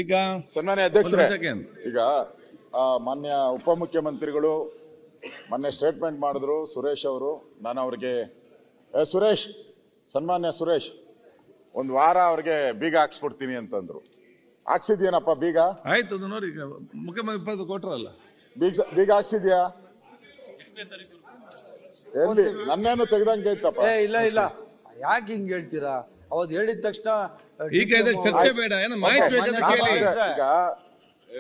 ಈಗ ಸನ್ಮಾನ್ಯ ಅಧ್ಯಕ್ಷರೇ, ಈಗ ಮಾನ್ಯ ಉಪಮುಖ್ಯಮಂತ್ರಿಗಳು ಮೊನ್ನೆ ಸ್ಟೇಟ್ಮೆಂಟ್ ಮಾಡಿದ್ರು ಸುರೇಶ್ ಅವರು. ನಾನು ಅವ್ರಿಗೆ ಸುರೇಶ್, ಸನ್ಮಾನ್ಯ ಸುರೇಶ್, ಒಂದು ವಾರ ಅವ್ರಿಗೆ ಬೀಗ ಹಾಕ್ಸ್ಬಿಡ್ತೀನಿ ಅಂತಂದ್ರು. ಹಾಕ್ಸಿದ್ಯೇನಪ್ಪ ಬೀಗ? ಆಯ್ತು, ಅದು ನೋಡಿ, ಈಗ ಮುಖ್ಯಮಂತ್ರಿ ಕೊಟ್ರಲ್ಲ ಬೀಗ ಹಾಕ್ಸಿದ್ಯಾ? ಎಲ್ಲಿ ನನ್ನೇನು ತೆಗ್ದಂಗೆ ಐತಪ್ಪ? ಇಲ್ಲ ಇಲ್ಲ, ಯಾಕೆ ಹಿಂಗ್ ಹೇಳ್ತೀರಾ? ಅವತ್ತು ಹೇಳಿದ ತಕ್ಷಣ ಈಗ ಚರ್ಚೆ ಬೇಡ, ಏನು ಮಾಹಿತಿ ಬೇಕಂತ ಕೇಳಿ. ಈಗ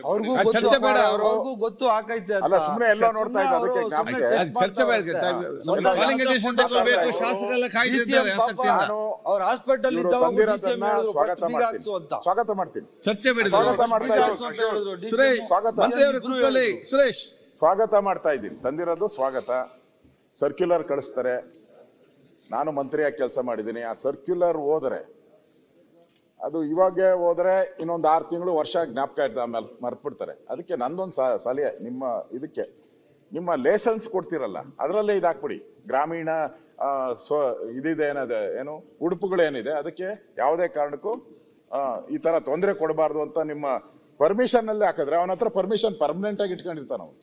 ಅವ್ರಿಗೂ ಚರ್ಚೆ ಬೇಡ, ಅವ್ರಿಗೂ ಗೊತ್ತು ಹಾಕೈತೆ. ಅಲ್ಲ, ಸುಮ್ಮನೆ ಎಲ್ಲೋ ನೋಡ್ತಾ ಇದ್ದ, ಅದಕ್ಕೆ ಚರ್ಚೆ ಬೇಡ. ಶಾಸಕರೆಲ್ಲ ಕಾಯ್ದಿದ್ದಾರೆ ಆಸಕ್ತಿಯಿಂದ. ಅವ್ರ ಹಾಸ್ಪಿಟಲ್ ಸ್ವಾಗತ ಮಾಡ್ತೀನಿ. ಚರ್ಚೆ ಬೇಡ, ಸ್ವಾಗತ ಮಾಡ್ತಾ ಇದ್ದೀನಿ. ಸುರೇಶ್ ಸ್ವಾಗತ ಮಾಡ್ತಾ ಇದ್ದೀನಿ. ತಂದಿರೋದು ಸ್ವಾಗತ. ಸರ್ಕ್ಯುಲರ್ ಕಳಿಸ್ತಾರೆ. ನಾನು ಮಂತ್ರಿಯಾಗಿ ಕೆಲಸ ಮಾಡಿದ್ದೀನಿ. ಆ ಸರ್ಕ್ಯುಲರ್ ಹೋದ್ರೆ ಅದು ಇವಾಗ ಹೋದ್ರೆ ಇನ್ನೊಂದು 6 ತಿಂಗಳು ವರ್ಷ ಜ್ಞಾಪಕ ಇರ್ತದೆ, ಆಮೇಲೆ ಮರ್ತ್ಬಿಡ್ತಾರೆ. ಅದಕ್ಕೆ ನಂದೊಂದು ಸಲಹೆ, ನಿಮ್ಮ ಲೈಸೆನ್ಸ್ ಕೊಡ್ತಿರಲ್ಲ ಅದರಲ್ಲೇ ಇದಾಕ್ಬಿಡಿ. ಗ್ರಾಮೀಣ ಇದಿದೆ ಏನದೆ, ಏನು ಉಡುಪುಗಳೇನಿದೆ, ಅದಕ್ಕೆ ಯಾವುದೇ ಕಾರಣಕ್ಕೂ ಈ ತರ ತೊಂದರೆ ಕೊಡಬಾರ್ದು ಅಂತ ನಿಮ್ಮ ಪರ್ಮಿಷನ್ ಅಲ್ಲಿ ಹಾಕಿದ್ರೆ ಅವನ ಹತ್ರ ಪರ್ಮಿಷನ್ ಪರ್ಮನೆಂಟ್ ಆಗಿ ಇಟ್ಕೊಂಡಿರ್ತಾನ ಅವನು,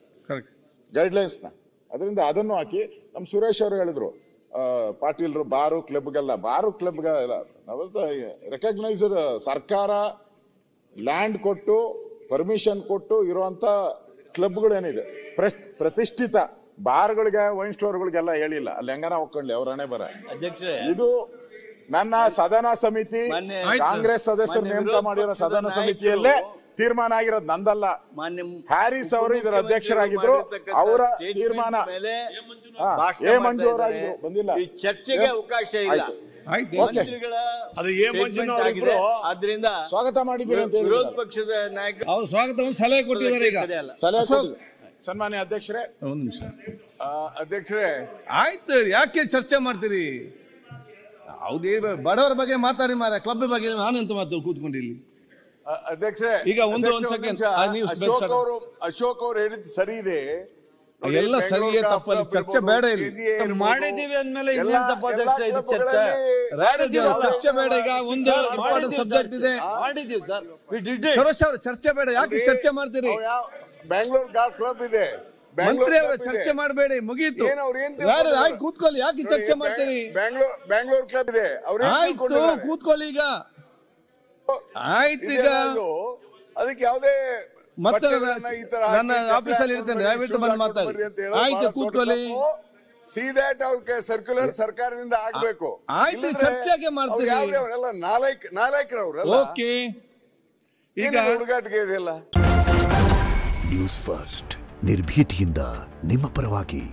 ಗೈಡ್ಲೈನ್ಸ್ನ. ಅದರಿಂದ ಅದನ್ನು ಹಾಕಿ. ನಮ್ಮ ಸುರೇಶ್ ಅವರು ಹೇಳಿದ್ರು, ಪಾಟೀಲ್ರು ಬಾರು ಕ್ಲಬ್ಗೆಲ್ಲ ನಾವು ರೆಕಗ್ನೈಸ್ಡ್ ಸರ್ಕಾರ ಲ್ಯಾಂಡ್ ಕೊಟ್ಟು ಪರ್ಮಿಷನ್ ಕೊಟ್ಟು ಇರುವಂತ ಕ್ಲಬ್ಗಳೇನಿದೆ, ಪ್ರತಿಷ್ಠಿತ ಬಾರ್ಗಳಿಗೆ, ವೈನ್ ಸ್ಟೋರ್ಗಳಿಗೆಲ್ಲ ಹೇಳಿಲ್ಲ. ಅಲ್ಲಿ ಹೆಂಗನ ಹೋಗ್ಕೊಂಡ್ಲಿ ಅವ್ರ ಹಣೆ ಬರ. ಇದು ನನ್ನ ಸದನ ಸಮಿತಿ, ಕಾಂಗ್ರೆಸ್ ಸದಸ್ಯರು ನೇಮಕ ಮಾಡಿರೋ ಸದನ ಸಮಿತಿಯಲ್ಲೇ ತೀರ್ಮಾನ ಆಗಿರೋದು, ನಂದಲ್ಲ. ಹ್ಯಾರಿಸ್ ಅವರು ಇದರ ಅಧ್ಯಕ್ಷರಾಗಿದ್ರು. ಅವರ ತೀರ್ಮಾನ ಮಂಜು ಅವರಾಗಿದ್ರು, ಬಂದಿಲ್ಲ. ಚರ್ಚೆಗೆ ಅವಕಾಶ ಇಲ್ಲ. ಆದ್ರಿಂದ ಸ್ವಾಗತ ಮಾಡಿದ್ದೀರಿ ಅಂತ ವಿರೋಧ ಪಕ್ಷದ ನಾಯಕರು ಅವರು ಸ್ವಾಗತವನ್ನು ಸಲಹೆ ಕೊಟ್ಟಿದ್ದಾರೆ. ಈಗ ಸನ್ಮಾನ್ಯ ಅಧ್ಯಕ್ಷರೇ, ಒಂದು ನಿಮಿಷ ಅಧ್ಯಕ್ಷರೇ, ಆಯ್ತು, ಯಾಕೆ ಚರ್ಚೆ ಮಾಡ್ತೀರಿ? ಹೌದೇ, ಬಡವರ ಬಗ್ಗೆ ಮಾತಾಡಿ ಮಾರ, ಕ್ಲಬ್ ಬಗ್ಗೆ ನಾನೆಂತ ಮಾತು ಕೂತ್ಕೊಂಡಿಲ್ಲಿ. ಅಧ್ಯಕ್ಷರೇ, ಈಗ ಒಂದು ಸೆಕೆಂಡ್, ಅಶೋಕ್ ಅವರು ಹೇಳಿದ್ದು ಸರಿ ಇದೆ, ಎಲ್ಲ ಸರಿಯೇ ತಪ್ಪಲ್ಲಿ ಚರ್ಚೆ ಬೇಡ. ಇಲ್ಲಿ ಮಾಡಿದೀವಿ ಅಂದ್ಮೇಲೆ ಇನ್ನೇನ್ ತಪ್ಪ ಅಧ್ಯಕ್ಷ? ಇದು ಚರ್ಚೆ ಚರ್ಚೆ ಬೇಡ. ಈಗ ಒಂದು ಇಂಪಾರ್ಟೆಂಟ್ ಸಬ್ಜೆಕ್ಟ್ ಇದೆ. ಮಾಡಿದೀವಿ ಸರ್, ಸುರೇಶ್ ಅವರು ಚರ್ಚೆ ಬೇಡ. ಯಾಕೆ ಚರ್ಚೆ ಮಾಡ್ತೀರಿ? ಬ್ಯಾಂಗ್ಳೂರ್ ಗಾಲ್ಫ್ ಕ್ಲಬ್ ಇದೆ, ಮಂತ್ರಿ ಅವರ ಚರ್ಚೆ ಮಾಡಬೇಡಿ, ಮುಗೀತು. ಆಯ್ತು, ಕೂತ್ಕೊಳ್ಳಿ. ಯಾಕೆ ಚರ್ಚೆ ಮಾಡ್ತೀರಿ? ಬ್ಯಾಂಗ್ಳೂರ್ ಕ್ಲಬ್ ಇದೆ, ಆಯ್ತು, ಕೂತ್ಕೊಳ್ಳಿ. ಈಗ ಆಯ್ತು, ಈಗ ಅದಕ್ಕೆ ಯಾವುದೇ ಮತ್ತೆ ನನ್ನ ಆಫೀಸಲ್ಲಿ ಇರ್ತೇನೆ, ದಯವಿಟ್ಟು ಬಂದು ಮಾತಾಡಿ. ಆಯ್ತು, ಕೂತ್ಕೊಳ್ಳಿ. ಸರ್ಕ್ಯುಲರ್ ಸರ್ಕಾರದಿಂದ ಆಗ್ಬೇಕು. ಆಯ್ತು, ಚರ್ಚೆಗೆ ಮಾಡ್ತೀವಿ. ನಾಲ್ಕರವ್ರಲ್ಲ. ಓಕೆ, ಈಗ ಹುಡುಗಾಟಿಗೆ ಇದೆಯಲ್ಲ. ನ್ಯೂಸ್ ಫಸ್ಟ್, ನಿರ್ಭೀತಿಯಿಂದ ನಿಮ್ಮ ಪರವಾಗಿ.